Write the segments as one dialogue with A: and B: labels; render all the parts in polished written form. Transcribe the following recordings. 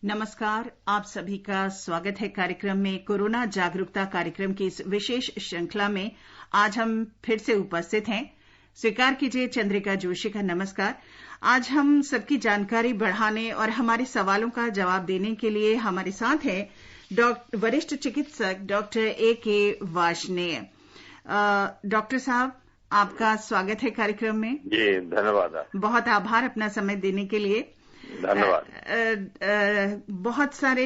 A: नमस्कार, आप सभी का स्वागत है कार्यक्रम में। कोरोना जागरूकता कार्यक्रम की इस विशेष श्रृंखला में आज हम फिर से उपस्थित हैं। स्वीकार कीजिए चंद्रिका जोशी का नमस्कार। आज हम सबकी जानकारी बढ़ाने और हमारे सवालों का जवाब देने के लिए हमारे साथ हैं वरिष्ठ चिकित्सक डॉक्टर A.K. वार्ष्णेय। डॉक्टर साहब, आपका स्वागत है कार्यक्रम में।
B: जी, धन्यवाद।
A: बहुत आभार अपना समय देने के लिए।
B: धन्यवाद।
A: बहुत सारे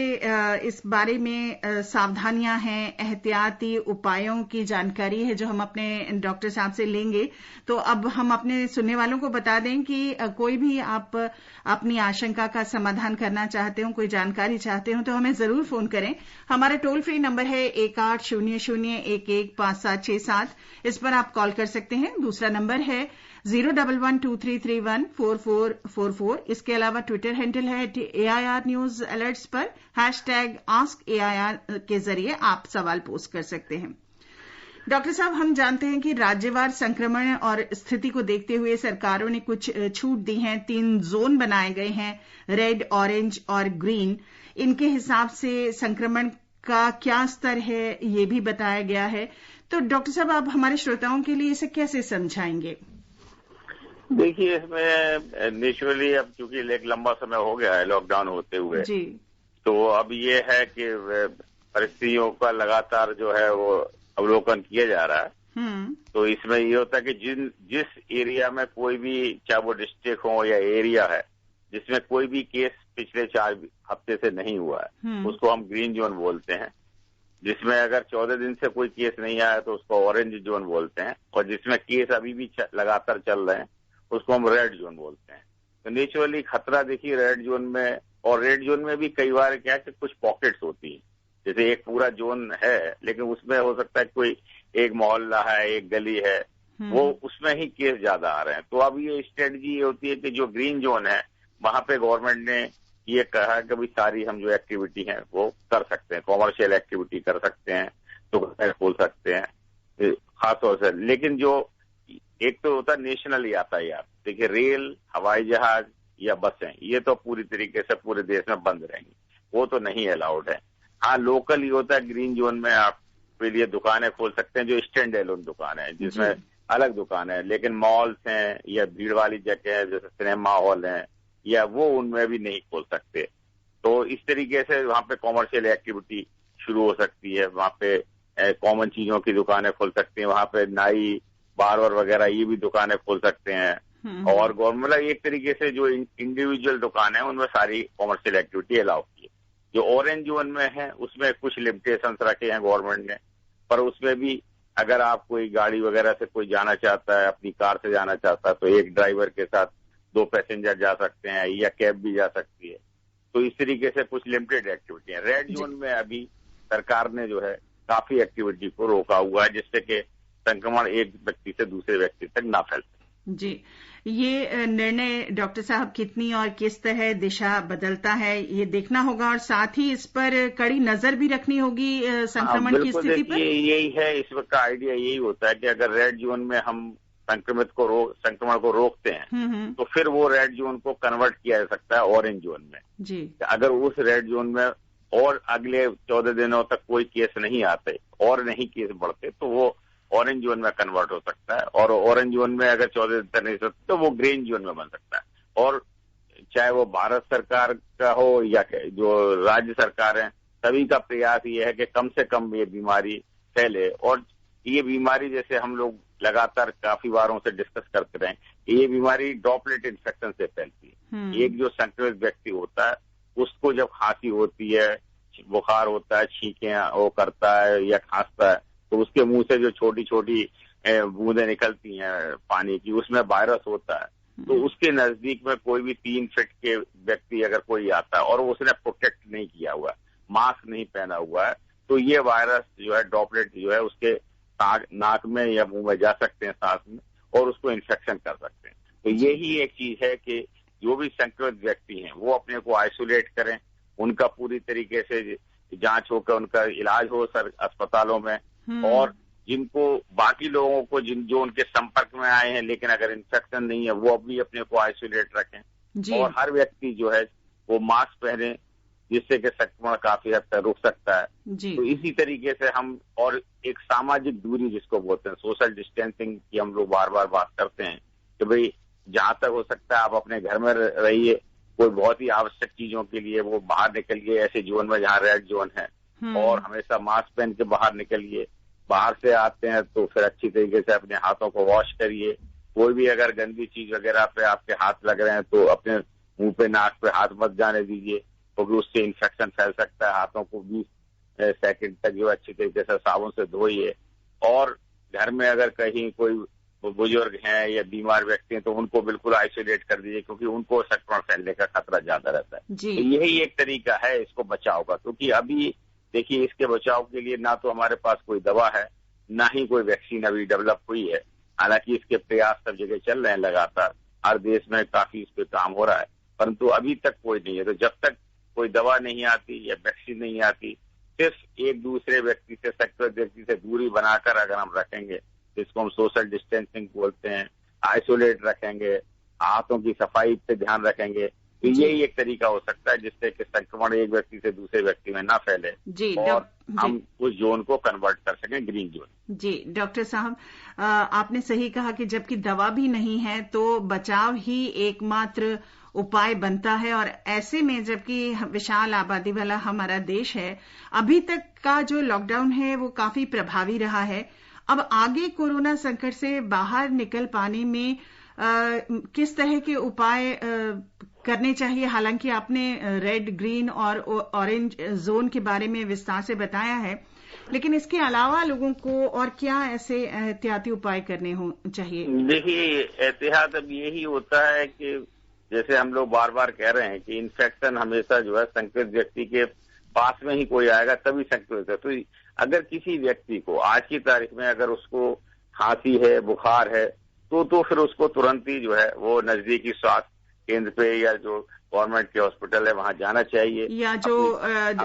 A: इस बारे में सावधानियां हैं, एहतियाती उपायों की जानकारी है जो हम अपने डॉक्टर साहब से लेंगे। तो अब हम अपने सुनने वालों को बता दें कि कोई भी आप अपनी आशंका का समाधान करना चाहते हो, कोई जानकारी चाहते हो तो हमें जरूर फोन करें। हमारा टोल फ्री नंबर है 1800115767। इस पर आप कॉल कर सकते हैं। दूसरा नंबर है 01123314444। इसके अलावा ट्विटर हैंडल है AIR न्यूज अलर्ट्स पर #AskAIR के जरिए आप सवाल पोस्ट कर सकते हैं। डॉक्टर साहब, हम जानते हैं कि राज्यवार संक्रमण और स्थिति को देखते हुए सरकारों ने कुछ छूट दी हैं। 3 जोन बनाए गए हैं, रेड, ऑरेंज और ग्रीन। इनके हिसाब से संक्रमण का क्या स्तर है ये भी बताया गया है। तो डॉक्टर साहब, आप हमारे श्रोताओं के लिए इसे कैसे समझाएंगे?
B: देखिए, इसमें नेचुरली अब चूंकि एक लंबा समय हो गया है लॉकडाउन होते हुए
A: जी,
B: तो अब ये है कि परिस्थितियों का लगातार जो है वो अवलोकन किया जा रहा है। तो इसमें ये होता है कि जिस एरिया में कोई भी, चाहे वो डिस्ट्रिक्ट हो या एरिया है, जिसमें कोई भी केस पिछले 4 हफ्ते से नहीं हुआ है, उसको हम ग्रीन जोन बोलते हैं। जिसमें अगर 14 दिन से कोई केस नहीं आया तो उसको ऑरेंज जोन बोलते हैं, और जिसमें केस अभी भी लगातार चल रहे हैं उसको हम रेड जोन बोलते हैं। तो नेचुरली खतरा देखिए रेड जोन में, और रेड जोन में भी कई बार क्या है कि कुछ पॉकेट्स होती हैं। जैसे एक पूरा जोन है लेकिन उसमें हो सकता है कोई एक मोहल्ला है, एक गली है, वो उसमें ही केस ज्यादा आ रहे हैं। तो अब ये स्ट्रेटजी ये होती है कि जो ग्रीन जोन है वहां पे गवर्नमेंट ने ये कहा कि भाई सारी हम जो एक्टिविटी है वो कर सकते हैं, कॉमर्शियल एक्टिविटी कर सकते हैं, दुकानें खोल सकते हैं खासतौर से। लेकिन जो एक तो होता है नेशनल यातायात, देखिए रेल, हवाई जहाज या बसें, ये तो पूरी तरीके से पूरे देश में बंद रहेंगी, वो तो नहीं अलाउड है। हाँ, लोकल ये होता है ग्रीन जोन में आप के लिए दुकानें खोल सकते हैं जो स्टैंड एलोन दुकान है, जिसमें अलग दुकान है। लेकिन मॉल्स हैं या भीड़ वाली जगह है जैसे सिनेमा हॉल है, या वो उनमें भी नहीं खोल सकते। तो इस तरीके से वहां पे कॉमर्शियल एक्टिविटी शुरू हो सकती है। वहां पे कॉमन चीजों की दुकानें खोल सकती हैं, वहां पे नाई, बार्बर वगैरह ये भी दुकानें खोल सकते हैं। और गवर्नमेंट एक तरीके से जो इंडिविजुअल दुकान है उनमें सारी कॉमर्शियल एक्टिविटी अलाउ की है। जो ऑरेंज जोन में है उसमें कुछ लिमिटेशंस रखे हैं गवर्नमेंट ने, पर उसमें भी अगर आप कोई गाड़ी वगैरह से कोई जाना चाहता है, अपनी कार से जाना चाहता है, तो एक ड्राइवर के साथ 2 पैसेंजर जा सकते हैं या कैब भी जा सकती है। तो इस तरीके से कुछ लिमिटेड एक्टिविटी है। रेड जोन में अभी सरकार ने जो है काफी एक्टिविटी को रोका हुआ है, जिससे कि संक्रमण एक व्यक्ति से दूसरे व्यक्ति तक ना फैलते।
A: जी, ये निर्णय डॉक्टर साहब कितनी और किस तरह दिशा बदलता है ये देखना होगा, और साथ ही इस पर कड़ी नजर भी रखनी होगी संक्रमण की स्थिति पर।
B: यही है, इस वक्त का आइडिया यही होता है कि अगर रेड जोन में हम संक्रमण को रोकते हैं तो फिर वो रेड जोन को कन्वर्ट किया जा सकता है ऑरेंज जोन में।
A: जी,
B: अगर उस रेड जोन में और अगले 14 दिनों तक कोई केस नहीं आते और नहीं केस बढ़ते तो वो ऑरेंज जोन में कन्वर्ट हो सकता है, और ऑरेंज जोन में अगर 14 दिन तक नहीं सकते तो वो ग्रीन जोन में बन सकता है। और चाहे वो भारत सरकार का हो या जो राज्य सरकार है, सभी का प्रयास ये है कि कम से कम ये बीमारी फैले। और ये बीमारी, जैसे हम लोग लगातार काफी बारों से डिस्कस करते रहे, ये बीमारी ड्रॉपलेट इन्फेक्शन से फैलती है। एक जो संक्रमित व्यक्ति होता है उसको जब खांसी होती है, बुखार होता है, छींकें वो करता है या खांसता है, तो उसके मुंह से जो छोटी छोटी बूंदें निकलती हैं पानी की, उसमें वायरस होता है। तो उसके नजदीक में कोई भी 3 फीट के व्यक्ति अगर कोई आता है और उसने प्रोटेक्ट नहीं किया हुआ, मास्क नहीं पहना हुआ है, तो ये वायरस जो है, ड्रॉपलेट जो है, उसके नाक में या मुंह में जा सकते हैं, सांस में, और उसको इन्फेक्शन कर सकते हैं। तो यही एक चीज है कि जो भी संक्रमित व्यक्ति हैं वो अपने को आइसोलेट करें, उनका पूरी तरीके से जांच होकर उनका इलाज हो अस्पतालों में, और जिनको बाकी लोगों को जो उनके संपर्क में आए हैं लेकिन अगर इन्फेक्शन नहीं है वो भी अपने को आइसोलेट रखें। और हर व्यक्ति जो है वो मास्क पहने, जिससे कि संक्रमण काफी हद तक रुक सकता है।
A: जी।
B: तो इसी तरीके से हम और एक सामाजिक दूरी जिसको बोलते हैं सोशल डिस्टेंसिंग की हम लोग बार बार बात करते हैं कि भाई जहां तक हो सकता है आप अपने घर में रहिए, कोई बहुत ही आवश्यक चीजों के लिए वो बाहर निकलिए ऐसे जोन में जहाँ रेड जोन है, और हमेशा मास्क पहन के बाहर निकलिए। बाहर से आते हैं तो फिर अच्छी तरीके से अपने हाथों को वॉश करिए। कोई भी अगर गंदी चीज वगैरह पे आपके हाथ लग रहे हैं तो अपने मुंह पे नाक पे हाथ मत जाने दीजिए, क्योंकि उससे इन्फेक्शन फैल सकता है। हाथों को 20 सेकंड तक जो अच्छी तरीके से साबुन से धोइए। और घर में अगर कहीं कोई बुजुर्ग हैं या बीमार व्यक्ति हैं तो उनको बिल्कुल आइसोलेट कर दीजिए, क्योंकि उनको संक्रमण फैलने का खतरा ज्यादा रहता है। तो यही एक तरीका है इसको बचाव का, क्योंकि अभी देखिए इसके बचाव के लिए ना तो हमारे पास कोई दवा है, ना ही कोई वैक्सीन अभी डेवलप हुई है। हालांकि इसके प्रयास सब जगह चल रहे हैं लगातार, हर देश में काफी इस पे काम हो रहा है, परंतु अभी तक कोई नहीं है। तो जब तक कोई दवा नहीं आती या वैक्सीन नहीं आती, सिर्फ एक दूसरे व्यक्ति से संक्रमित व्यक्ति से दूरी बनाकर अगर हम रखेंगे, जिसको हम सोशल डिस्टेंसिंग बोलते हैं, आइसोलेट रखेंगे, हाथों की सफाई पे ध्यान रखेंगे, तो यही एक तरीका हो सकता है जिससे कि संक्रमण एक व्यक्ति से दूसरे व्यक्ति में ना फैले
A: जी,
B: और हम उस जोन को कन्वर्ट कर सकें ग्रीन जोन।
A: जी डॉक्टर साहब, आपने सही कहा कि जबकि दवा भी नहीं है तो बचाव ही एकमात्र उपाय बनता है। और ऐसे में जबकि विशाल आबादी वाला हमारा देश है, अभी तक का जो लॉकडाउन है वो काफी प्रभावी रहा है। अब आगे कोरोना संकट से बाहर निकल पाने में किस तरह के उपाय करने चाहिए? हालांकि आपने रेड, ग्रीन और ऑरेंज जोन के बारे में विस्तार से बताया है, लेकिन इसके अलावा लोगों को और क्या ऐसे एहतियाती उपाय करने चाहिए?
B: देखिए, एहतियात अब यही होता है कि जैसे हम लोग बार बार कह रहे हैं कि इन्फेक्शन हमेशा जो है संक्रमित व्यक्ति के पास में ही कोई आएगा तभी संक्रमित है। तो अगर किसी व्यक्ति को आज की तारीख में अगर उसको खांसी है, बुखार है, तो फिर उसको तुरंत ही जो है वो नजदीकी स्वास्थ्य केंद्र पे या जो गवर्नमेंट के हॉस्पिटल है वहां जाना चाहिए।
A: या जो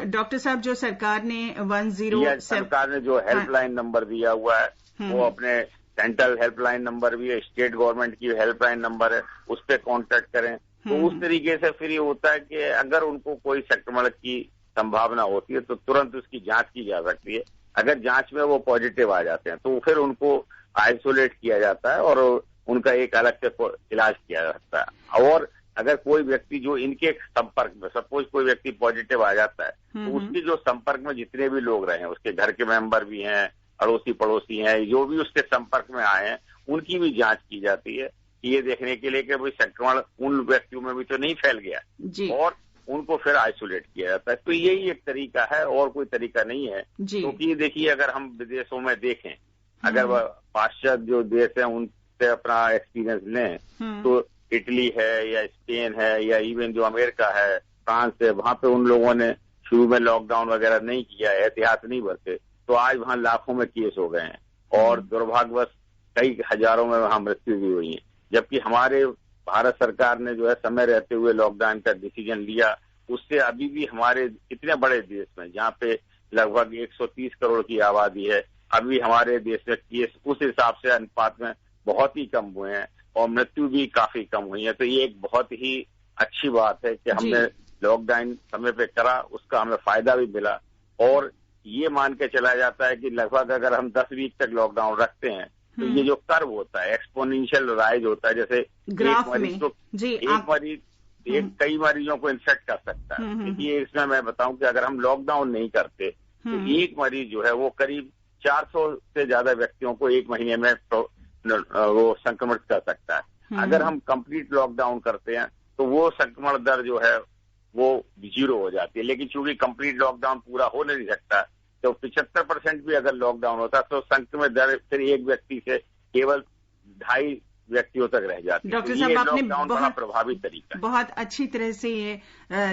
A: डॉक्टर साहब जो सरकार ने 10
B: सरकार ने जो हेल्पलाइन नंबर दिया हुआ है वो अपने सेंट्रल हेल्पलाइन नंबर भी है, स्टेट गवर्नमेंट की हेल्पलाइन नंबर है, उस पर कॉन्टेक्ट करें। तो उस तरीके से फिर ये होता है कि अगर उनको कोई संक्रमण की संभावना होती है तो तुरंत उसकी जांच की जा सकती है। अगर जांच में वो पॉजिटिव आ जाते हैं तो फिर उनको आइसोलेट किया जाता है और उनका एक अलग से इलाज किया जाता है। और अगर कोई व्यक्ति जो इनके संपर्क में, सपोज कोई व्यक्ति पॉजिटिव आ जाता है तो उसके जो संपर्क में जितने भी लोग रहे हैं, उसके घर के मेंबर भी हैं, अड़ोसी पड़ोसी हैं, जो भी उसके संपर्क में आए हैं, उनकी भी जांच की जाती है ये देखने के लिए कि भाई संक्रमण उन व्यक्तियों में भी तो नहीं फैल गया, और उनको फिर आइसोलेट किया जाता है। तो यही एक तरीका है और कोई तरीका नहीं है। क्योंकि देखिए अगर हम विदेशों में देखें, अगर पाश्चात्य जो देश है उनसे अपना एक्सपीरियंस लें तो इटली है या स्पेन है या इवन जो अमेरिका है, फ्रांस है, वहां पे उन लोगों ने शुरू में लॉकडाउन वगैरह नहीं किया, एहतियात नहीं बरते, तो आज वहां लाखों में केस हो गए हैं और दुर्भाग्यवश कई हजारों में वहां मृत्यु भी हुई है। जबकि हमारे भारत सरकार ने जो है समय रहते हुए लॉकडाउन का डिसीजन लिया, उससे अभी भी हमारे इतने बड़े देश में जहाँ पे लगभग 130 करोड़ की आबादी है, अभी हमारे देश में केस उस हिसाब से अनुपात में बहुत ही कम हुए हैं और मृत्यु भी काफी कम हुई है। तो ये एक बहुत ही अच्छी बात है कि हमने लॉकडाउन समय पे करा, उसका हमें फायदा भी मिला। और ये मान के चला जाता है कि लगभग अगर हम 10 वीक तक लॉकडाउन रखते हैं तो ये जो कर्व होता है एक्सपोनेंशियल राइज होता है, जैसे एक मरीज कई मरीजों को इन्फेक्ट कर सकता है। देखिए इसमें मैं बताऊं कि अगर हम लॉकडाउन नहीं करते तो एक मरीज जो है वो करीब 400 से ज्यादा व्यक्तियों को एक महीने में वो संक्रमित कर सकता है। अगर हम कंप्लीट लॉकडाउन करते हैं तो वो संक्रमण दर जो है वो 0 हो जाती है। लेकिन चूंकि कंप्लीट लॉकडाउन पूरा हो नहीं सकता तो 75% भी अगर लॉकडाउन होता तो संक्रमण दर फिर एक व्यक्ति से केवल 2.5 व्यक्तियों तक रह जाती है।
A: डॉक्टर साहब आपने
B: बहुत प्रभावी तरीका,
A: बहुत अच्छी तरह से ये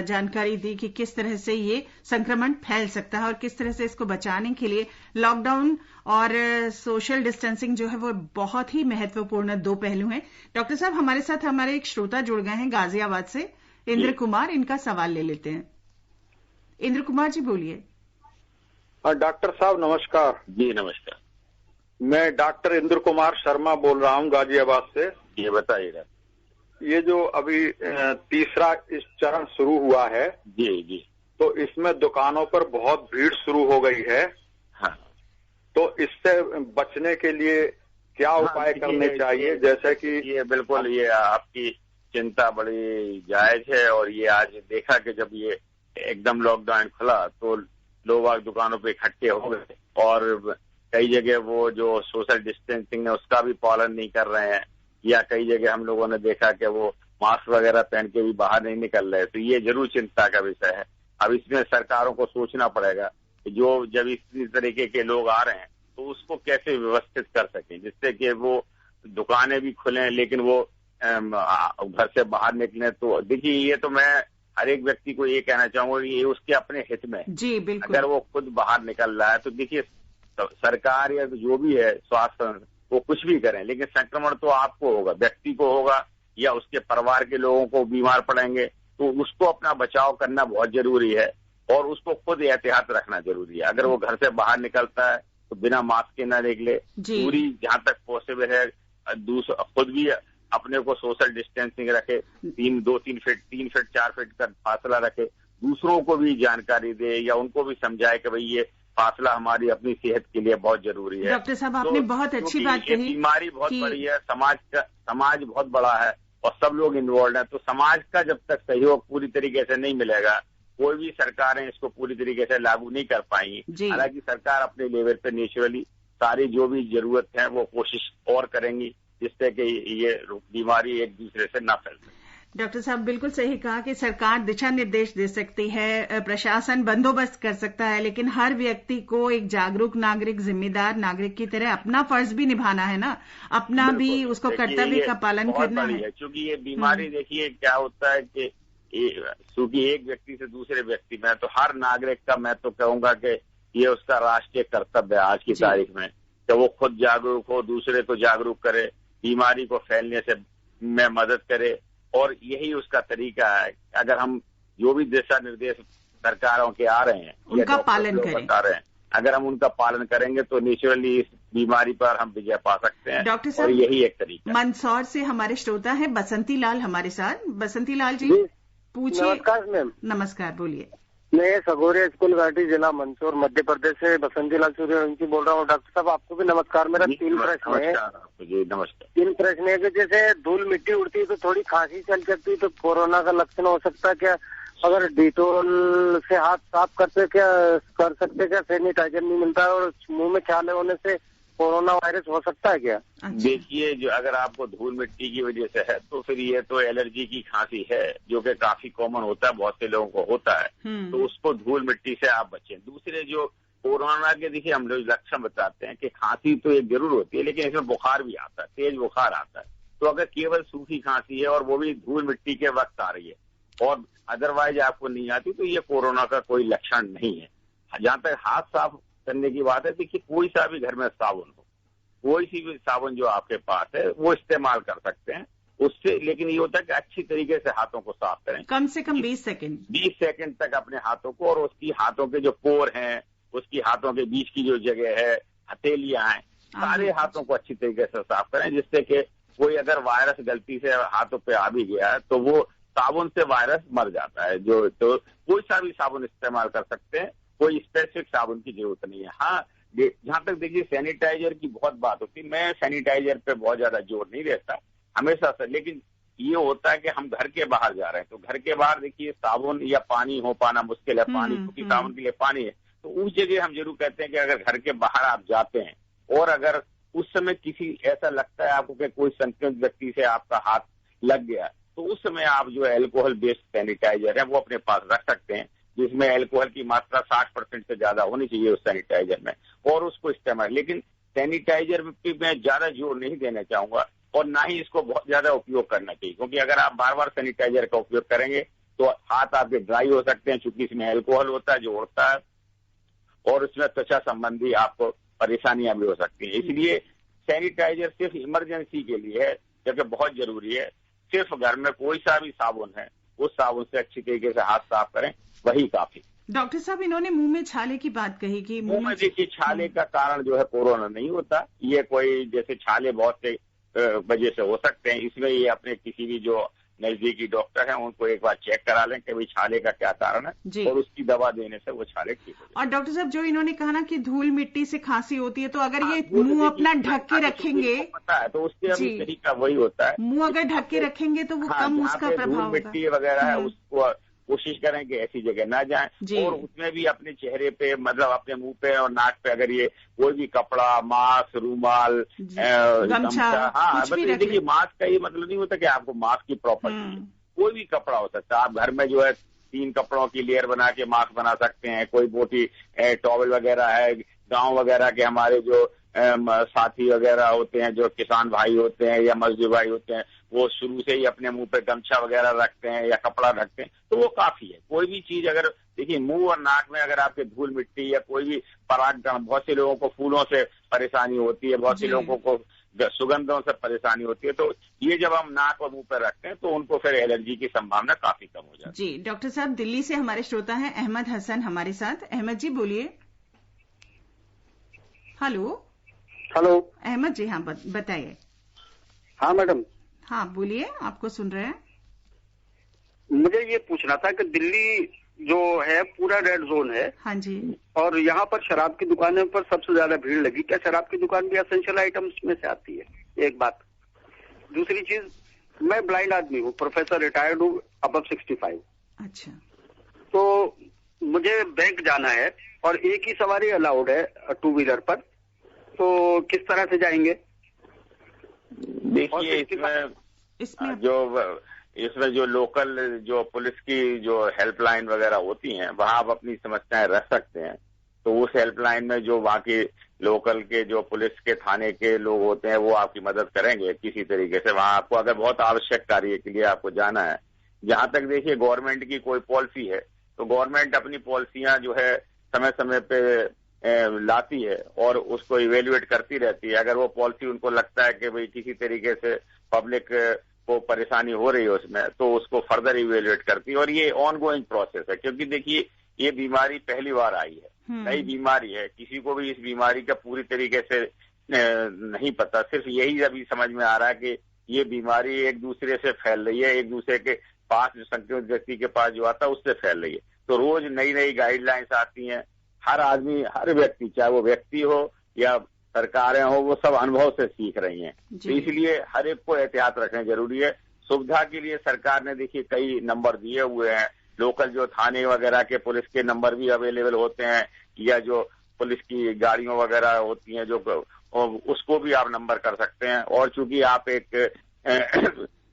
A: जानकारी दी कि किस तरह से ये संक्रमण फैल सकता है और किस तरह से इसको बचाने के लिए लॉकडाउन और सोशल डिस्टेंसिंग जो है वो बहुत ही महत्वपूर्ण 2 पहलू हैं। डॉक्टर साहब हमारे साथ हमारे एक श्रोता जुड़ गए हैं गाजियाबाद से, इंद्र कुमार, इनका सवाल ले लेते हैं। इंद्र कुमार जी बोलिए।
C: डॉक्टर साहब नमस्कार।
B: जी नमस्कार।
C: मैं डॉक्टर इंद्र कुमार शर्मा बोल रहा हूँ गाजियाबाद से।
B: ये बताइएगा,
C: ये जो अभी तीसरा इस चरण शुरू हुआ है,
B: जी,
C: तो इसमें दुकानों पर बहुत भीड़ शुरू हो गई है।
B: हाँ।
C: तो इससे बचने के लिए क्या उपाय करने चाहिए? जैसे कि
B: ये बिल्कुल, ये आपकी चिंता बड़ी जायज है। और ये आज देखा कि जब ये एकदम लॉकडाउन खुला तो लोग दुकानों पे इकट्ठे हो गए और कई जगह वो जो सोशल डिस्टेंसिंग है उसका भी पालन नहीं कर रहे हैं, या कई जगह हम लोगों ने देखा कि वो मास्क वगैरह पहन के भी बाहर नहीं निकल रहे। तो ये जरूर चिंता का विषय है। अब इसमें सरकारों को सोचना पड़ेगा कि जो जब इस तरीके के लोग आ रहे हैं तो उसको कैसे व्यवस्थित कर सकें, जिससे कि वो दुकानें भी खुलें लेकिन वो घर से बाहर निकलें। तो देखिए, ये तो मैं हर एक व्यक्ति को ये कहना चाहूंगा कि ये उसके अपने हित में
A: जी, बिल्कुल।
B: अगर वो खुद बाहर निकल रहा है तो देखिए, सरकार या जो भी है स्वास्थ्य वो कुछ भी करें, लेकिन संक्रमण तो आपको होगा, व्यक्ति को होगा या उसके परिवार के लोगों को बीमार पड़ेंगे। तो उसको अपना बचाव करना बहुत जरूरी है और उसको खुद एहतियात रखना जरूरी है। अगर वो घर से बाहर निकलता है तो बिना मास्क के न निकले, दूरी जहां तक पॉसिबल है खुद भी अपने को सोशल डिस्टेंसिंग रखे, 3 फीट 4 फीट का फासला रखे, दूसरों को भी जानकारी दे या उनको भी समझाए कि भाई ये फासला हमारी अपनी सेहत के लिए बहुत जरूरी है।
A: डॉक्टर साहब, आपने बहुत अच्छी बात कही।
B: बीमारी बहुत बड़ी है, समाज बहुत बड़ा है और सब लोग इन्वॉल्व हैं। तो समाज का जब तक सहयोग पूरी तरीके से नहीं मिलेगा, कोई भी सरकारें इसको पूरी तरीके से लागू नहीं कर पाएंगी। हालांकि सरकार अपने लेवल पे नेचुरली सारी जो भी जरूरत है वो कोशिश और करेंगी, जिससे कि ये बीमारी एक दूसरे से ना फैल।
A: डॉक्टर साहब, बिल्कुल सही कहा कि सरकार दिशा निर्देश दे सकती है, प्रशासन बंदोबस्त कर सकता है, लेकिन हर व्यक्ति को एक जागरूक नागरिक, जिम्मेदार नागरिक की तरह अपना फर्ज भी निभाना है ना, अपना भी उसको कर्तव्य का पालन करना है।
B: क्योंकि ये बीमारी देखिए क्या होता है कि क्योंकि एक व्यक्ति से दूसरे व्यक्ति में, तो हर नागरिक का मैं तो कहूंगा कि ये उसका राष्ट्रीय कर्तव्य है आज की तारीख में कि वो खुद जागरूक हो, दूसरे को जागरूक करे, बीमारी को फैलने से में मदद करे। और यही उसका तरीका है। अगर हम जो भी दिशा निर्देश सरकारों के आ रहे हैं
A: उनका पालन करें,
B: बता रहे हैं, अगर हम उनका पालन करेंगे तो नेचुरली इस बीमारी पर हम विजय पा सकते हैं।
A: डॉक्टर साहब,
B: यही एक तरीका।
A: मंदसौर से हमारे श्रोता है बसंती लाल हमारे साथ। बसंती लाल जी, पूछिए।
D: नमस्कार मैम।
A: नमस्कार, बोलिए।
D: मैं सगोरिया स्कूल घाटी, जिला मंदसौर, मध्य प्रदेश से बसंती लाल सूर्यवंशी बोल रहा हूँ। डॉक्टर साहब, आपको भी नमस्कार। मेरा 3 प्रश्न है।
B: जी नमस्कार।
D: 3 प्रश्न है कि जैसे धूल मिट्टी उड़ती है तो थोड़ी खांसी चल सकती है, तो कोरोना का लक्षण हो सकता है क्या? अगर डिटोल से हाथ साफ कर सकते क्या? सैनिटाइजर नहीं मिलता है और मुंह में छाले होने से कोरोना वायरस हो सकता है क्या?
B: देखिए, जो अगर आपको धूल मिट्टी की वजह से है तो फिर ये तो एलर्जी की खांसी है, जो कि काफी कॉमन होता है, बहुत से लोगों को होता है। तो उसको धूल मिट्टी से आप बचें। दूसरे जो कोरोना के देखिए हम लोग लक्षण बताते हैं कि खांसी तो एक जरूर होती है, लेकिन इसमें बुखार भी आता है, तेज बुखार आता है। तो अगर केवल सूखी खांसी है और वो भी धूल मिट्टी के वक्त आ रही है और अदरवाइज आपको नहीं आती, तो ये कोरोना का कोई लक्षण नहीं है। जहां तक हाथ साफ करने की बात है, देखिए कोई सा भी घर में साबुन हो, कोई सी भी साबुन जो आपके पास है वो इस्तेमाल कर सकते हैं उससे। लेकिन ये होता है कि अच्छी तरीके से हाथों को साफ करें,
A: कम से कम 20 सेकंड
B: तक अपने हाथों को, और उसकी हाथों के जो पोर हैं, उसकी हाथों के बीच की जो जगह है, हथेलियां हैं, सारे हाथों को अच्छी तरीके से साफ करें, जिससे कि कोई अगर वायरस गलती से हाथों पे आ भी गया है तो वो साबुन से वायरस मर जाता है। तो कोई सा भी साबुन इस्तेमाल कर सकते हैं, कोई स्पेसिफिक साबुन की जरूरत नहीं है। हाँ, जहां तक देखिए सैनिटाइजर की बहुत बात होती है, मैं सैनिटाइजर पे बहुत ज्यादा जोर नहीं देता हमेशा से, लेकिन ये होता है कि हम घर के बाहर जा रहे हैं तो घर के बाहर देखिए साबुन या पानी हो पाना मुश्किल है, पानी क्योंकि साबुन के लिए पानी है। तो उस जगह हम जरूर कहते हैं कि अगर घर के बाहर आप जाते हैं और अगर उस समय किसी ऐसा लगता है आपको कि कोई संक्रमित व्यक्ति से आपका हाथ लग गया, तो उस समय आप जो अल्कोहल बेस्ड सैनिटाइजर है वो अपने पास रख सकते हैं, जिसमें अल्कोहल की मात्रा 60% से ज्यादा होनी चाहिए उस सैनिटाइजर में, और उसको इस्तेमाल। लेकिन सैनिटाइजर पे मैं ज्यादा जोर नहीं देना चाहूंगा और ना ही इसको बहुत ज्यादा उपयोग करना चाहिए, क्योंकि अगर आप बार बार सैनिटाइजर का उपयोग करेंगे तो हाथ आपके ड्राई हो सकते हैं, क्योंकि इसमें अल्कोहल होता है जो उड़ता है, और उसमें त्वचा संबंधी आपको परेशानियां भी हो सकती हैं। इसलिए सैनिटाइजर सिर्फ इमरजेंसी के लिए है, क्योंकि बहुत जरूरी है। सिर्फ घर में कोई सा भी साबुन है उस साबुन से अच्छी तरीके से हाथ साफ करें, वही काफी।
A: डॉक्टर साहब, इन्होंने मुंह में छाले की बात कही कि
B: मुंह में देखिए छाले का कारण जो है कोरोना नहीं होता, ये कोई जैसे छाले बहुत से वजह से हो सकते हैं, इसमें ये अपने किसी भी जो नजदीकी डॉक्टर हैं उनको एक बार चेक करा लें कि भाई छाले का क्या कारण है, और उसकी दवा देने से वो छाले ठीक हो जाए।
A: और डॉक्टर साहब, जो इन्होंने कहा ना कि धूल मिट्टी से खांसी होती है, तो अगर ये मुंह अपना ढक के रखेंगे,
B: पता है, तो उसके अभी तरीका वही होता है,
A: मुंह अगर ढक के रखेंगे तो वो कम उसका प्रभाव होगा।
B: मिट्टी वगैरह है उसको कोशिश करें कि ऐसी जगह ना जाएं, और उसमें भी अपने चेहरे पे, मतलब अपने मुंह पे और नाक पे अगर ये कोई भी कपड़ा, मास्क, रूमाल, गमछा, हाँ मतलब देखिए मास्क का ये मतलब नहीं होता कि आपको मास्क की प्रॉपर्टी, कोई भी कपड़ा हो सकता है। आप घर में जो है 3 कपड़ों की लेयर बना के मास्क बना सकते हैं, कोई मोटी टॉवल वगैरह है, गांव वगैरह के हमारे जो साथी वगैरह होते हैं, जो किसान भाई होते हैं या मजदूर भाई होते हैं, वो शुरू से ही अपने मुंह पे गमछा वगैरह रखते हैं या कपड़ा रखते हैं, तो वो काफी है। कोई भी चीज अगर देखिए मुंह और नाक में अगर आपके धूल मिट्टी या कोई भी परागकण, बहुत से लोगों को फूलों से परेशानी होती है, बहुत से लोगों को सुगंधों से परेशानी होती है, तो ये जब हम नाक और मुंह पर रखते हैं तो उनको फिर एलर्जी की संभावना काफी कम हो जाती है।
A: जी डॉक्टर साहब, दिल्ली से हमारे श्रोता हैं अहमद हसन हमारे साथ। अहमद जी बोलिए। हेलो अहमद जी, हाँ बताइए।
E: हाँ मैडम।
A: हाँ बोलिए, आपको सुन रहे हैं।
E: मुझे ये पूछना था कि दिल्ली जो है पूरा रेड जोन है।
A: हाँ जी।
E: और यहाँ पर शराब की दुकानों पर सबसे ज्यादा भीड़ लगी, क्या शराब की दुकान भी एसेंशियल आइटम्स में से आती है? एक बात। दूसरी चीज, मैं ब्लाइंड आदमी हूँ, प्रोफेसर, रिटायर्ड हूँ, अबव 65।
A: अच्छा।
E: तो मुझे बैंक जाना है और एक ही सवारी अलाउड है 2 व्हीलर पर, तो किस तरह से जाएंगे?
B: देखिए इसमें जो लोकल जो पुलिस की जो हेल्पलाइन वगैरह होती हैं, वहां आप अपनी समस्याएं रख सकते हैं। तो उस हेल्पलाइन में जो वहां के लोकल के जो पुलिस के थाने के लोग होते हैं वो आपकी मदद करेंगे किसी तरीके से। वहां आपको अगर बहुत आवश्यक कार्य के लिए आपको जाना है। जहां तक देखिए गवर्नमेंट की कोई पॉलिसी है तो गवर्नमेंट अपनी पॉलिसियां जो है समय समय पे लाती है और उसको इवेल्युएट करती रहती है। अगर वो पॉलिसी उनको लगता है कि भाई किसी तरीके से पब्लिक को परेशानी हो रही है उसमें, तो उसको फर्दर इवेल्युएट करती है। और ये ऑनगोइंग प्रोसेस है, क्योंकि देखिए ये बीमारी पहली बार आई है, नई बीमारी है, किसी को भी इस बीमारी का पूरी तरीके से नहीं पता। सिर्फ यही अभी समझ में आ रहा है कि ये बीमारी एक दूसरे से फैल रही है, एक दूसरे के पास जो संक्रमित व्यक्ति के पास जो आता है उससे फैल रही है। तो रोज नई नई गाइडलाइंस आती हैं। हर आदमी, हर व्यक्ति, चाहे वो व्यक्ति हो या सरकारें हो, वो सब अनुभव से सीख रही हैं। तो इसलिए हर एक को एहतियात रखना जरूरी है। सुविधा के लिए सरकार ने देखिए कई नंबर दिए हुए हैं। लोकल जो थाने वगैरह के पुलिस के नंबर भी अवेलेबल होते हैं, या जो पुलिस की गाड़ियों वगैरह होती हैं जो उसको भी आप नंबर कर सकते हैं। और चूंकि आप एक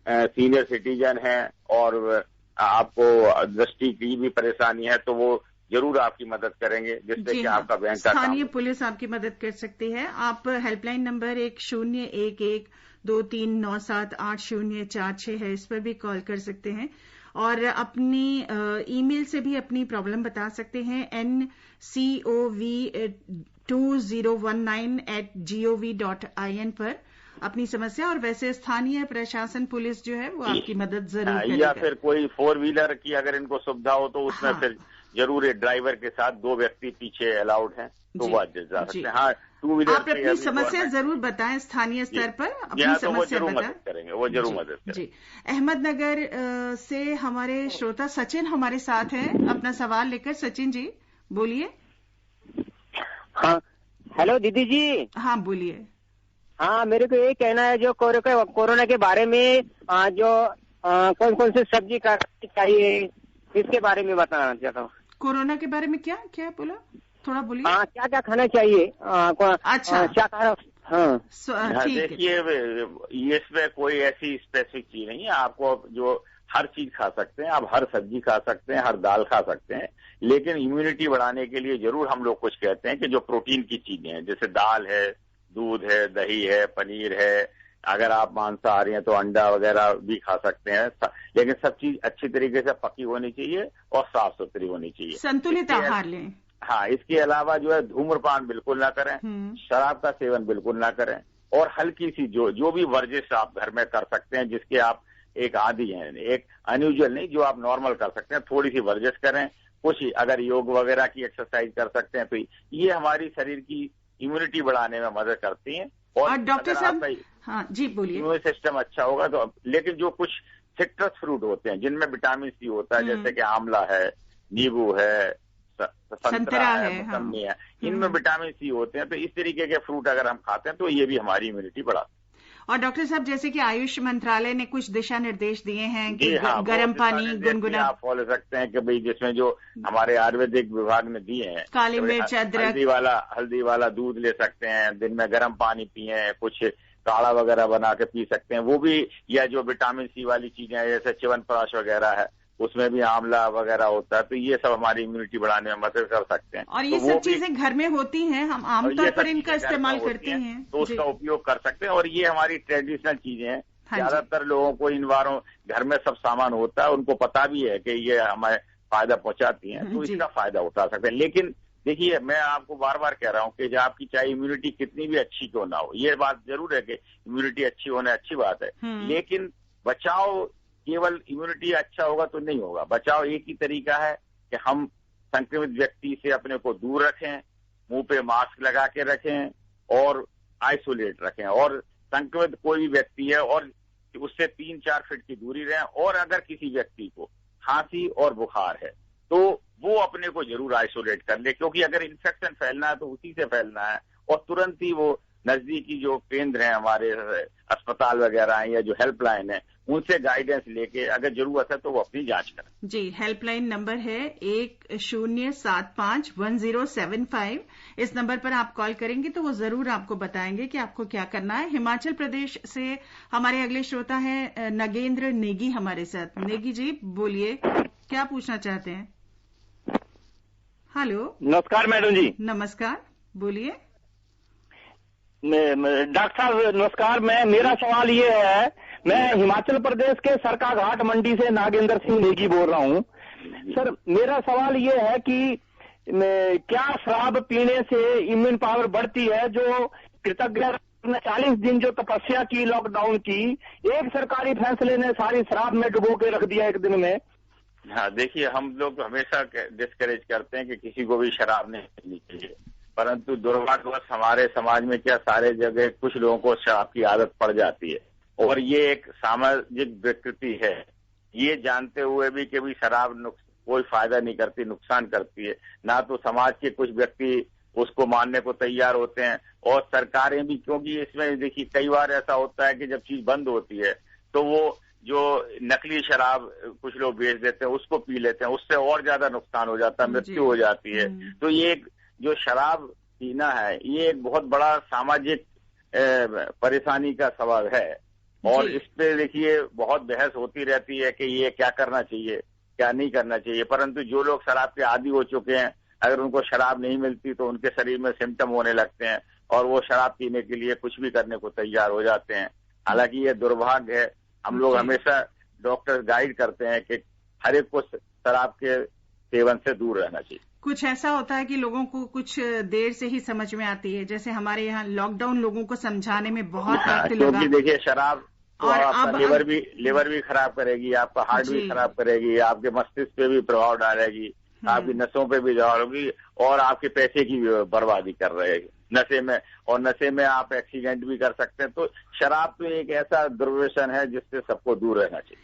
B: सीनियर सिटीजन हैं और आपको दृष्टि की भी परेशानी है, तो वो जरूर आपकी मदद करेंगे, जिससे कि आपका बैंक का
A: स्थानीय पुलिस आपकी मदद कर सकती है। आप हेल्पलाइन नंबर 1011-2397-8046 है, इस पर भी कॉल कर सकते हैं और अपनी ईमेल से भी अपनी प्रॉब्लम बता सकते हैं। ncov2019@gov.in पर अपनी समस्या। और वैसे स्थानीय प्रशासन पुलिस जो है वो आपकी मदद जरूर करेगा।
B: या फिर कोई 4 व्हीलर की अगर इनको सुविधा हो तो उसमें फिर जरूर ड्राइवर के साथ 2 व्यक्ति पीछे अलाउड हैं, तो वो जा सकते हैं। हाँ, 2 व्हीलर
A: आप अपनी समस्या जरूर बताएं स्थानीय स्तर पर, अपनी समस्या बताएं,
B: करेंगे वो जरूर मदद करेंगे।
A: जी। अहमदनगर से हमारे श्रोता सचिन हमारे साथ हैं अपना सवाल लेकर। सचिन जी बोलिए।
F: हाँ हेलो दीदी जी।
A: हाँ बोलिए।
F: हाँ, मेरे को ये कहना है जो कोरोना के बारे में जो कौन कौन सी सब्जी खानी चाहिए इसके बारे में बताना चाहता हूँ।
A: कोरोना के बारे में क्या क्या बोला, थोड़ा बोलिए।
F: हाँ, क्या क्या खाना चाहिए?
A: अच्छा,
F: शाकाहारी। हाँ
B: देखिए इसमें कोई ऐसी स्पेसिफिक चीज नहीं है। आपको जो हर चीज खा सकते हैं, आप हर सब्जी खा सकते हैं, हर दाल खा सकते हैं, लेकिन इम्यूनिटी बढ़ाने के लिए जरूर हम लोग कुछ कहते हैं कि जो प्रोटीन की चीजें हैं, जैसे दाल है, दूध है, दही है, पनीर है। अगर आप मांसाहारी हैं तो अंडा वगैरह भी खा सकते हैं, लेकिन सब चीज अच्छी तरीके से पकी होनी चाहिए और साफ सुथरी होनी चाहिए।
A: संतुलित आहार लें।
B: हाँ, इसके अलावा जो है धूम्रपान बिल्कुल ना करें, शराब का सेवन बिल्कुल ना करें, और हल्की सी जो भी वर्जिश आप घर में कर सकते हैं, जिसके आप एक आदी हैं, एक अनयूजुअल नहीं, जो आप नॉर्मल कर सकते हैं, थोड़ी सी वर्जिश करें। कुछ अगर योग वगैरह की एक्सरसाइज कर सकते हैं तो ये हमारी शरीर की इम्यूनिटी बढ़ाने में मदद करती हैं।
A: और डॉक्टर साहब, हाँ जी बोलिए।
B: इम्यून सिस्टम अच्छा होगा तो, लेकिन जो कुछ सिट्रस फ्रूट होते हैं जिनमें विटामिन सी होता है, जैसे कि आंवला है, नींबू है, संतरा है, मौसमी है, इनमें विटामिन सी होते हैं। तो इस तरीके के फ्रूट अगर हम खाते हैं तो ये भी हमारी इम्यूनिटी बढ़ाते हैं।
A: और डॉक्टर साहब, जैसे कि आयुष मंत्रालय ने कुछ दिशा निर्देश दिए हैं कि गर्म पानी गुनगुना
B: आप फॉलो सकते हैं कि भाई जिसमें जो हमारे आयुर्वेदिक विभाग ने दिए हैं,
A: काली मिर्च, अदरक,
B: हल्दी वाला दूध ले सकते हैं, दिन में गर्म पानी पिए, कुछ काढ़ा वगैरह बना के पी सकते हैं वो भी, या जो विटामिन सी वाली चीजें हैं जैसे च्यवनप्राश वगैरह है उसमें भी आंवला वगैरह होता है, तो ये सब हमारी इम्यूनिटी बढ़ाने में मदद कर सकते हैं।
A: और ये सब चीजें घर में होती हैं, हम आमतौर पर इनका इस्तेमाल करते हैं,
B: तो उसका उपयोग कर सकते हैं। और ये हमारी ट्रेडिशनल चीजें हैं। ज्यादातर लोगों को इन बारों घर में सब सामान होता है, उनको पता भी है कि ये हमें फायदा पहुंचाती हैं, तो इसका फायदा उठा सकते हैं। लेकिन देखिए, मैं आपको बार बार कह रहा हूँ कि आपकी चाहे इम्यूनिटी कितनी भी अच्छी क्यों ना हो, ये बात जरूर है कि इम्यूनिटी अच्छी होना अच्छी बात है, लेकिन बचाव केवल इम्यूनिटी अच्छा होगा तो नहीं होगा। बचाव एक ही तरीका है कि हम संक्रमित व्यक्ति से अपने को दूर रखें, मुंह पे मास्क लगा के रखें और आइसोलेट रखें, और संक्रमित कोई भी व्यक्ति है और उससे 3-4 फीट की दूरी रहें। और अगर किसी व्यक्ति को खांसी और बुखार है तो वो अपने को जरूर आइसोलेट कर ले, क्योंकि अगर इन्फेक्शन फैलना है तो उसी से फैलना है, और तुरंत ही वो नजदीकी जो केंद्र हैं हमारे अस्पताल वगैरह हैं या जो हेल्पलाइन है उनसे गाइडेंस लेके अगर जरूरत है तो वो अपनी जांच करें।
A: जी, हेल्पलाइन नंबर है 10751075। इस नंबर पर आप कॉल करेंगे तो वो जरूर आपको बताएंगे कि आपको क्या करना है। हिमाचल प्रदेश से हमारे अगले श्रोता है नगेंद्र नेगी हमारे साथ। नेगी जी बोलिए, क्या पूछना चाहते हैं? हेलो,
G: नमस्कार मैडम जी।
A: नमस्कार, बोलिए।
G: डॉक्टर साहब नमस्कार। मेरा सवाल ये है, मैं हिमाचल प्रदेश के सरकाघाट मंडी से नागेंद्र सिंह नेगी बोल रहा हूँ। सर, मेरा सवाल ये है कि क्या शराब पीने से इम्यून पावर बढ़ती है? जो कृतज्ञ 40 दिन जो तपस्या की लॉकडाउन की, एक सरकारी फैसले ने सारी शराब में डुबो के रख दिया एक दिन में।
B: हाँ, देखिए, हम लोग हमेशा डिस्करेज करते हैं कि किसी को भी शराब नहीं पीनी चाहिए, परंतु दुर्भाग्यवश हमारे समाज में क्या सारे जगह कुछ लोगों को शराब की आदत पड़ जाती है, और ये एक सामाजिक विकृति है। ये जानते हुए भी कि भी शराब कोई फायदा नहीं करती, नुकसान करती है, ना तो समाज के कुछ व्यक्ति उसको मानने को तैयार होते हैं और सरकारें भी, क्योंकि इसमें देखिए कई बार ऐसा होता है कि जब चीज बंद होती है तो वो जो नकली शराब कुछ लोग बेच देते हैं उसको पी लेते हैं, उससे और ज्यादा नुकसान हो जाता है, मृत्यु हो जाती है। तो ये जो शराब पीना है ये एक बहुत बड़ा सामाजिक परेशानी का सबब है, और इस पे देखिए बहुत बहस होती रहती है कि ये क्या करना चाहिए क्या नहीं करना चाहिए। परंतु जो लोग शराब के आदी हो चुके हैं, अगर उनको शराब नहीं मिलती तो उनके शरीर में सिम्टम होने लगते हैं और वो शराब पीने के लिए कुछ भी करने को तैयार हो जाते हैं। हालांकि ये दुर्भाग्य है। हम लोग हमेशा डॉक्टर गाइड करते हैं कि हर एक को शराब के सेवन से दूर रहना चाहिए।
A: कुछ ऐसा होता है कि लोगों को कुछ देर से ही समझ में आती है, जैसे हमारे यहाँ लॉकडाउन लोगों को समझाने में बहुत वक्त लगा।
B: क्योंकि देखिए शराब तो आपका लिवर भी खराब करेगी, आपका हार्ट भी खराब करेगी, आपके मस्तिष्क पे भी प्रभाव डालेगी, आपकी नसों पे भी डालेगी और आपके पैसे की बर्बादी कर रहेगी नशे में, और नशे में आप एक्सीडेंट भी कर सकते हैं। तो शराब तो एक ऐसा दुर्व्यसन है जिससे सबको दूर रहना चाहिए।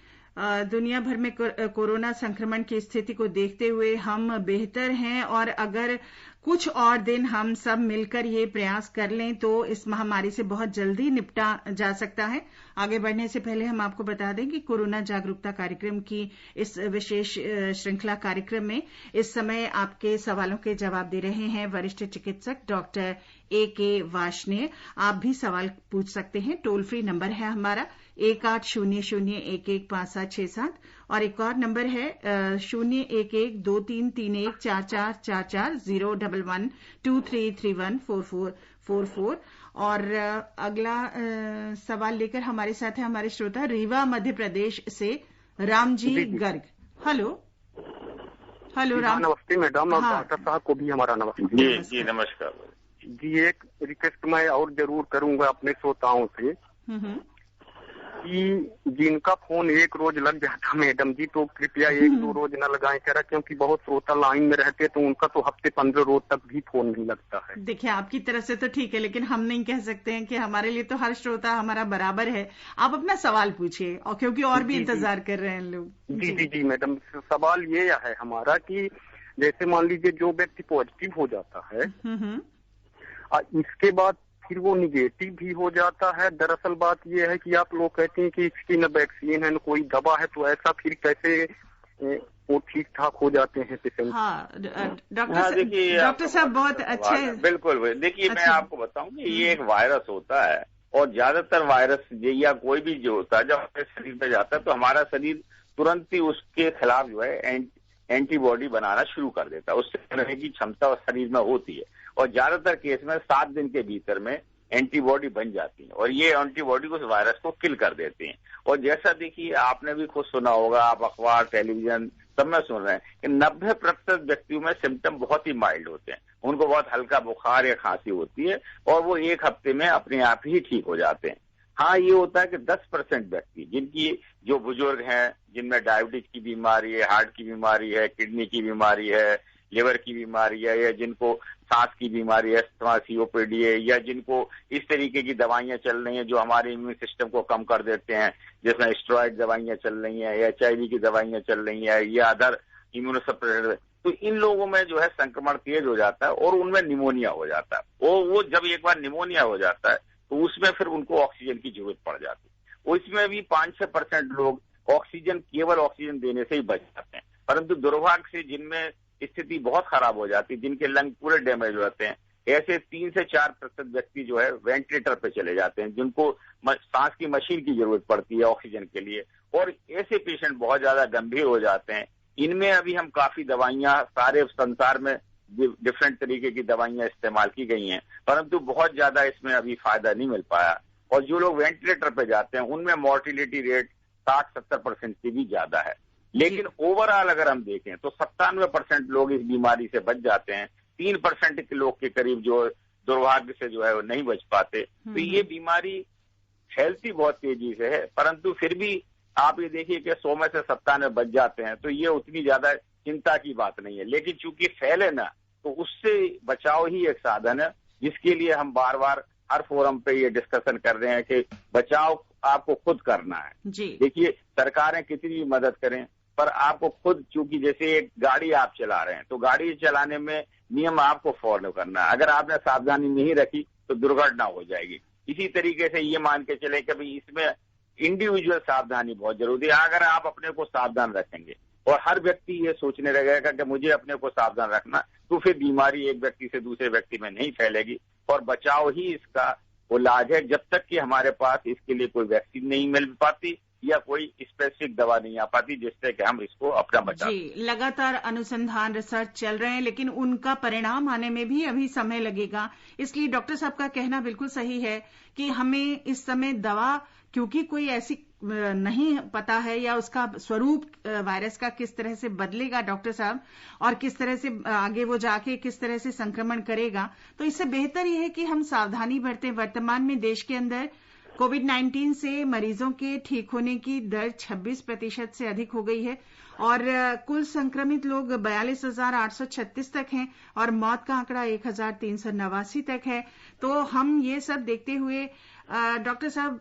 A: दुनिया भर में कोरोना संक्रमण की स्थिति को देखते हुए हम बेहतर हैं, और अगर कुछ और दिन हम सब मिलकर ये प्रयास कर लें तो इस महामारी से बहुत जल्दी निपटा जा सकता है। आगे बढ़ने से पहले हम आपको बता दें कि कोरोना जागरूकता कार्यक्रम की इस विशेष श्रृंखला कार्यक्रम में इस समय आपके सवालों के जवाब दे रहे हैं वरिष्ठ चिकित्सक डॉक्टर A.K. वार्ष्णेय। आप भी सवाल पूछ सकते हैं। टोल फ्री नंबर है हमारा 1800115767, और एक और नंबर है 01123314444 01123314444। और अगला सवाल लेकर हमारे साथ है हमारे श्रोता रीवा मध्य प्रदेश से रामजी गर्ग। हेलो राम।
E: नमस्ते मैडम, और डॉक्टर साहब को भी हमारा नमस्ते।
B: जी नमस्कार जी।
E: एक रिक्वेस्ट मैं और जरूर करूंगा अपने श्रोताओं से कि जिनका फोन एक रोज लग जाता मैडम जी, तो कृपया 1-2 रोज न लगाएं करा, क्योंकि बहुत श्रोता लाइन में रहते तो उनका तो हफ्ते 15 रोज तक भी फोन नहीं लगता है।
A: देखिए, आपकी तरफ से तो ठीक है, लेकिन हम नहीं कह सकते हैं कि हमारे लिए तो हर श्रोता हमारा बराबर है। आप अपना सवाल पूछिए, और क्योंकि और भी इंतजार कर रहे हैं लोग।
E: जी मैडम, सवाल ये है हमारा कि जैसे मान लीजिए जो व्यक्ति पॉजिटिव हो जाता है, इसके बाद फिर वो निगेटिव भी हो जाता है। दरअसल बात ये है कि आप लोग कहते हैं कि इसकी न वैक्सीन है न कोई दवा है, तो ऐसा फिर कैसे वो ठीक ठाक हो जाते हैं पेशेंट?
A: डॉक्टर साहब बहुत अच्छे।
B: बिल्कुल, देखिए मैं आपको बताऊं कि ये एक वायरस होता है, और ज्यादातर वायरस या कोई भी जो होता है जब हमारे शरीर में जाता है तो हमारा शरीर तुरंत ही उसके खिलाफ जो है एंटीबॉडी बनाना शुरू कर देता है। उससे लड़ने की क्षमता शरीर में होती है, और ज्यादातर केस में 7 दिन के भीतर में एंटीबॉडी बन जाती है, और ये एंटीबॉडी उस वायरस को किल कर देती हैं। और जैसा देखिए, आपने भी खुद सुना होगा, आप अखबार टेलीविजन सब में सुन रहे हैं कि 90% व्यक्तियों में सिम्टम बहुत ही माइल्ड होते हैं। उनको बहुत हल्का बुखार या खांसी होती है, और वो 1 हफ्ते में अपने आप ही ठीक हो जाते हैं। हाँ, ये होता है कि 10% व्यक्ति जिनकी जो बुजुर्ग हैं, जिनमें डायबिटीज की बीमारी है, हार्ट की बीमारी है, किडनी की बीमारी है, लिवर की बीमारी है, या जिनको सांस की बीमारी है, सीओपीडी है, या जिनको इस तरीके की दवाइयां चल रही हैं जो हमारे इम्यून सिस्टम को कम कर देते हैं, जिसमें स्टेरॉइड दवाइयां चल रही हैं, या HIV की दवाइयां चल रही हैं, या अदर इम्यूनोसप्रेसर, तो इन लोगों में जो है संक्रमण तेज हो जाता है और उनमें निमोनिया हो जाता है। वो जब एक बार निमोनिया हो जाता है तो उसमें फिर उनको ऑक्सीजन की जरूरत पड़ जाती है। उसमें भी 5-6% लोग केवल ऑक्सीजन देने से ही बच जाते हैं, परंतु दुर्भाग्य से जिनमें स्थिति बहुत खराब हो जाती है, जिनके लंग पूरे डैमेज हो जाते हैं, ऐसे 3 से 4% व्यक्ति जो है वेंटिलेटर पे चले जाते हैं, जिनको सांस की मशीन की जरूरत पड़ती है ऑक्सीजन के लिए, और ऐसे पेशेंट बहुत ज्यादा गंभीर हो जाते हैं। इनमें अभी हम काफी दवाइयां, सारे संसार में डिफरेंट तरीके की दवाइयां इस्तेमाल की गई हैं, परंतु बहुत ज्यादा इसमें अभी फायदा नहीं मिल पाया। और जो लोग वेंटिलेटर पे जाते हैं उनमें मोर्टिलिटी रेट 60-70% से भी ज्यादा है। लेकिन ओवरऑल अगर हम देखें तो 97% लोग इस बीमारी से बच जाते हैं। 3% के लोग के करीब जो दुर्भाग्य से जो है वो नहीं बच पाते। तो ये बीमारी फैलती बहुत तेजी से है, परंतु फिर भी आप ये देखिए कि 100 में से 97 बच जाते हैं, तो ये उतनी ज्यादा चिंता की बात नहीं है। लेकिन चूंकि फैले ना, तो उससे बचाव ही एक साधन है, जिसके लिए हम बार बार हर फोरम पे ये डिस्कशन कर रहे हैं कि बचाव आपको खुद करना है। देखिए, सरकारें कितनी भी मदद करें, पर आपको खुद, चूंकि जैसे एक गाड़ी आप चला रहे हैं तो गाड़ी चलाने में नियम आपको फॉलो करना है। अगर आपने सावधानी नहीं रखी तो दुर्घटना हो जाएगी। इसी तरीके से ये मान के चले कि भाई इसमें इंडिविजुअल सावधानी बहुत जरूरी है। अगर आप अपने को सावधान रखेंगे और हर व्यक्ति ये सोचने लगेगा कि मुझे अपने को सावधान रखना, तो फिर बीमारी एक व्यक्ति से दूसरे व्यक्ति में नहीं फैलेगी, और बचाव ही इसका इलाज है, जब तक कि हमारे पास इसके लिए कोई वैक्सीन नहीं मिल पाती या कोई स्पेसिफिक दवा नहीं आ पाती जिससे कि हम इसको अपना बचा।
A: जी, लगातार अनुसंधान रिसर्च चल रहे हैं, लेकिन उनका परिणाम आने में भी अभी समय लगेगा। इसलिए डॉक्टर साहब का कहना बिल्कुल सही है कि हमें इस समय दवा, क्योंकि कोई ऐसी नहीं पता है या उसका स्वरूप वायरस का किस तरह से बदलेगा डॉक्टर साहब, और किस तरह से आगे वो जाके किस तरह से संक्रमण करेगा, तो इससे बेहतर ये है कि हम सावधानी बरतें। वर्तमान में देश के अंदर कोविड-19 से मरीजों के ठीक होने की दर 26% से अधिक हो गई है, और कुल संक्रमित लोग 42,836 तक हैं, और मौत का आंकड़ा 1,389 तक है। तो हम ये सब देखते हुए डॉक्टर साहब,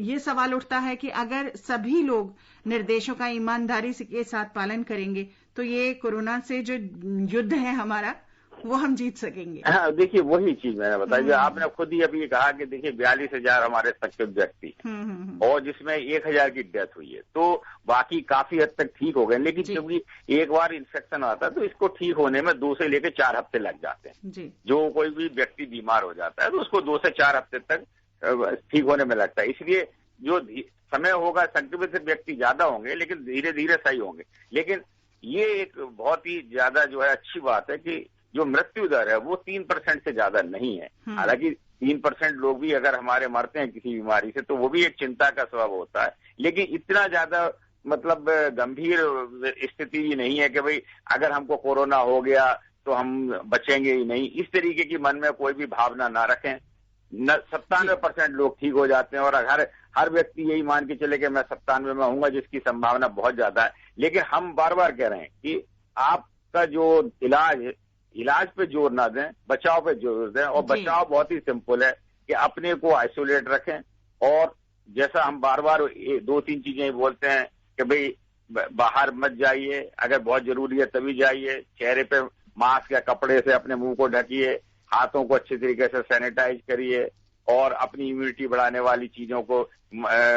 A: ये सवाल उठता है कि अगर सभी लोग निर्देशों का ईमानदारी के साथ पालन करेंगे तो ये कोरोना से जो युद्ध है हमारा, वो हम जीत सकेंगे।
B: हाँ, देखिए वही चीज मैंने बताई, जो आपने खुद ही अभी कहा कि देखिए 42,000 हमारे सक्रिय व्यक्ति और जिसमें 1,000 की डेथ हुई है, तो बाकी काफी हद तक ठीक हो गए। लेकिन क्योंकि एक बार इन्फेक्शन आता है तो इसको ठीक होने में 2 से लेकर 4 हफ्ते लग जाते हैं। जो कोई भी व्यक्ति बीमार हो जाता है तो उसको 2 से 4 हफ्ते तक ठीक होने में लगता है। इसलिए जो समय होगा, संक्रमित व्यक्ति ज्यादा होंगे लेकिन धीरे धीरे सही होंगे। लेकिन ये एक बहुत ही ज्यादा जो है अच्छी बात है कि जो मृत्यु दर है वो 3% से ज्यादा नहीं है। हालांकि 3% लोग भी अगर हमारे मरते हैं किसी बीमारी से तो वो भी एक चिंता का सबब होता है, लेकिन इतना ज्यादा मतलब गंभीर स्थिति भी नहीं है कि भाई अगर हमको कोरोना हो गया तो हम बचेंगे ही नहीं। इस तरीके की मन में कोई भी भावना ना रखें। 97% लोग ठीक हो जाते हैं, और हर व्यक्ति यही मान के चले कि मैं 97 में होऊंगा, जिसकी संभावना बहुत ज्यादा है। लेकिन हम बार बार कह रहे हैं कि आपका जो इलाज पे जोर ना दें, बचाव पे जोर दें। और बचाव बहुत ही सिंपल है कि अपने को आइसोलेट रखें, और जैसा हम बार बार 2-3 चीजें बोलते हैं कि भाई बाहर मत जाइए, अगर बहुत जरूरी है तभी जाइए, चेहरे पे मास्क या कपड़े से अपने मुंह को ढकिए, हाथों को अच्छी तरीके से सैनिटाइज करिए, और अपनी इम्यूनिटी बढ़ाने वाली चीजों को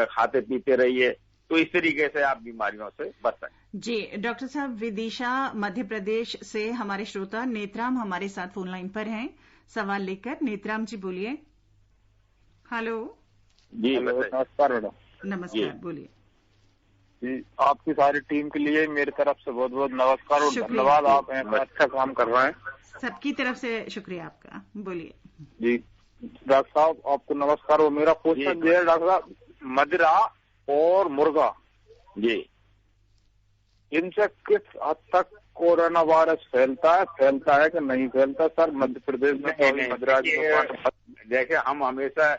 B: खाते पीते रहिए। तो इस तरीके से आप बीमारियों से बच सकते हैं।
A: जी डॉक्टर साहब, विदिशा मध्य प्रदेश से हमारे श्रोता नेत्राम हमारे साथ फोन लाइन पर हैं सवाल लेकर। नेत्राम जी बोलिए। हेलो
B: जी,
H: नमस्कार मैडम।
A: नमस्कार, बोलिए
H: जी। आपकी सारी टीम के लिए मेरी तरफ से बहुत बहुत नमस्कार और धन्यवाद। आप अच्छा काम कर रहे हैं।
A: सबकी तरफ से शुक्रिया आपका, बोलिए
H: जी। डॉक्टर साहब आपको नमस्कार। और मेरा क्वेश्चन ये है डॉक्टर साहब, मदिरा और मुर्गा
B: जी,
H: इनसे किस हद तक कोरोना वायरस फैलता है कि नहीं फैलता? सर मध्य प्रदेश में मदिरा
B: देखिए, हम हमेशा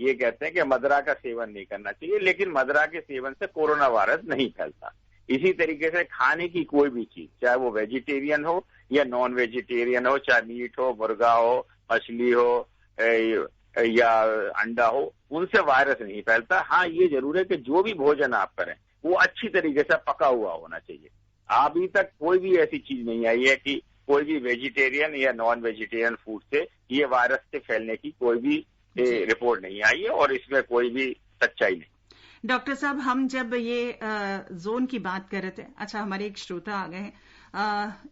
B: ये कहते हैं कि मदिरा का सेवन नहीं करना चाहिए, लेकिन मदिरा के सेवन से कोरोना वायरस नहीं फैलता। इसी तरीके से खाने की कोई भी चीज, चाहे वो वेजिटेरियन हो या नॉन वेजिटेरियन हो, चाहे मीट हो, मुर्गा हो, मछली हो या अंडा हो, उनसे वायरस नहीं फैलता। हाँ, ये जरूर है कि जो भी भोजन आप करें वो अच्छी तरीके से पका हुआ होना चाहिए। अभी तक कोई भी ऐसी चीज नहीं आई है कि कोई भी वेजिटेरियन या नॉन वेजिटेरियन फूड से ये वायरस से फैलने की कोई भी रिपोर्ट नहीं आई है, और इसमें कोई भी सच्चाई नहीं।
A: डॉक्टर साहब, हम जब ये जोन की बात कर रहे थे, अच्छा हमारे एक श्रोता आ गए हैं,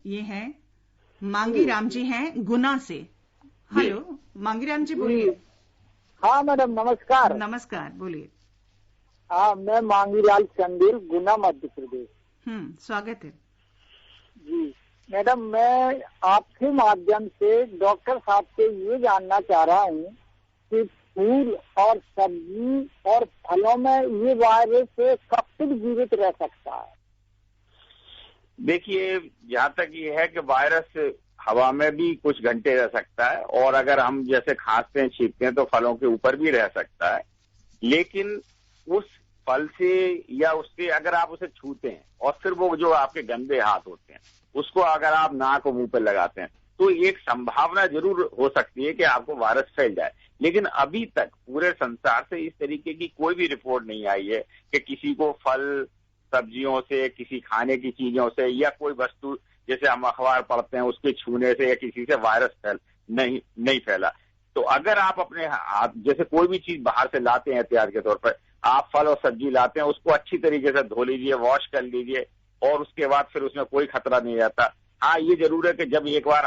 A: ये हैं मांगी राम जी हैं गुना से। हेलो मांगी राम जी, बोलिए।
I: हाँ मैडम, नमस्कार।
A: नमस्कार, बोलिए।
I: हाँ, मैं मांगीलाल चंदेल, गुना मध्य प्रदेश।
A: स्वागत है
I: जी। मैडम, मैं आपके माध्यम से डॉक्टर साहब से ये जानना चाह रहा हूँ कि फूल और सब्जी और फलों में ये वायरस कब तक जीवित रह सकता है?
B: देखिए, जहाँ तक ये है कि वायरस हवा में भी कुछ घंटे रह सकता है, और अगर हम जैसे खांसते हैं छींकते हैं तो फलों के ऊपर भी रह सकता है। लेकिन उस फल से या उससे अगर आप उसे छूते हैं और फिर वो जो आपके गंदे हाथ होते हैं उसको अगर आप नाक और मुंह पे लगाते हैं तो एक संभावना जरूर हो सकती है कि आपको वायरस फैल जाए। लेकिन अभी तक पूरे संसार से इस तरीके की कोई भी रिपोर्ट नहीं आई है कि किसी को फल सब्जियों से, किसी खाने की चीजों से, या कोई वस्तु जैसे हम अखबार पढ़ते हैं उसके छूने से या किसी से वायरस नहीं फैला। तो अगर आप अपने हाथ, जैसे कोई भी चीज बाहर से लाते हैं एहतियात के तौर पर, आप फल और सब्जी लाते हैं, उसको अच्छी तरीके से धो लीजिए, वॉश कर लीजिए, और उसके बाद फिर उसमें कोई खतरा नहीं रहता। हाँ, ये जरूर है कि जब एक बार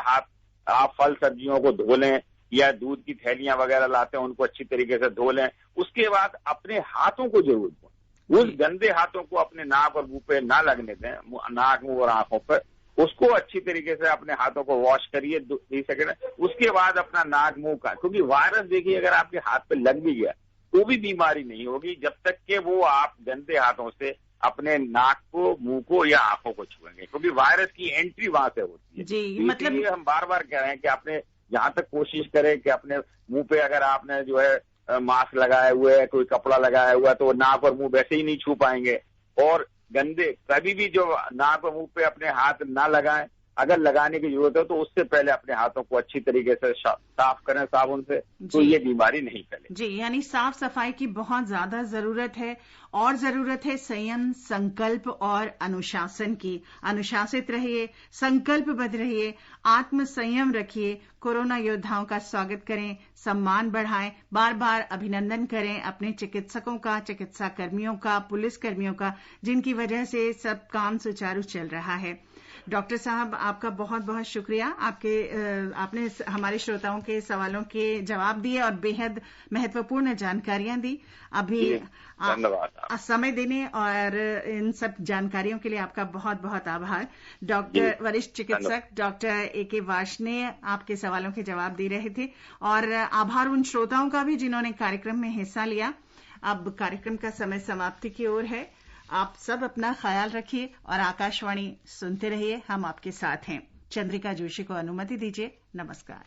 B: आप फल सब्जियों को धो लें, या दूध की थैलियां वगैरह लाते हैं उनको अच्छी तरीके से धो लें, उसके बाद अपने हाथों को जरूर धोएं। उस गंदे हाथों को अपने नाक और मुंह पे ना लगने दें, नाक, मुंह और आंखों पर। उसको अच्छी तरीके से अपने हाथों को वॉश करिए 2 सेकंड, उसके बाद अपना नाक मुंह का, क्योंकि वायरस देखिए अगर आपके हाथ पे लग भी गया तो भी बीमारी नहीं होगी जब तक कि वो आप गंदे हाथों से अपने नाक को, मुंह को या आंखों को छुएंगे, क्योंकि वायरस की एंट्री वहां से होती है।
A: जी, मतलब
B: हम बार बार कह रहे हैं कि आपने जहां तक कोशिश करें कि अपने मुंह पे अगर आपने जो है मास्क लगाए हुए है, कोई कपड़ा लगाया हुआ है, तो नाक और मुंह वैसे ही नहीं छू पाएंगे। और गंदे कभी भी जो नाक और मुंह पे अपने हाथ ना लगाएं, अगर लगाने की जरूरत है तो उससे पहले अपने हाथों को अच्छी तरीके से साफ करें साबुन से, तो ये बीमारी नहीं फैले।
A: जी, यानी साफ सफाई की बहुत ज्यादा जरूरत है, और जरूरत है संयम, संकल्प और अनुशासन की। अनुशासित रहिए, संकल्पबद्ध रहिए, आत्म संयम रखिए, कोरोना योद्धाओं का स्वागत करें, सम्मान बढ़ाएं, बार बार अभिनंदन करें अपने चिकित्सकों का, चिकित्सा कर्मियों का, पुलिस कर्मियों का, जिनकी वजह से सब काम सुचारू चल रहा है। डॉक्टर साहब, आपका बहुत बहुत शुक्रिया। आपने हमारे श्रोताओं के सवालों के जवाब दिए और बेहद महत्वपूर्ण जानकारियां दी। अभी
B: धन्यवाद
A: समय देने और इन सब जानकारियों के लिए आपका बहुत बहुत आभार। डॉक्टर वरिष्ठ चिकित्सक डॉक्टर A.K. वार्ष्णेय आपके सवालों के जवाब दे रहे थे, और आभार उन श्रोताओं का भी जिन्होंने कार्यक्रम में हिस्सा लिया। अब कार्यक्रम का समय समाप्ति की ओर है। आप सब अपना ख्याल रखिए और आकाशवाणी सुनते रहिए। हम आपके साथ हैं। चंद्रिका जोशी को अनुमति दीजिए। नमस्कार।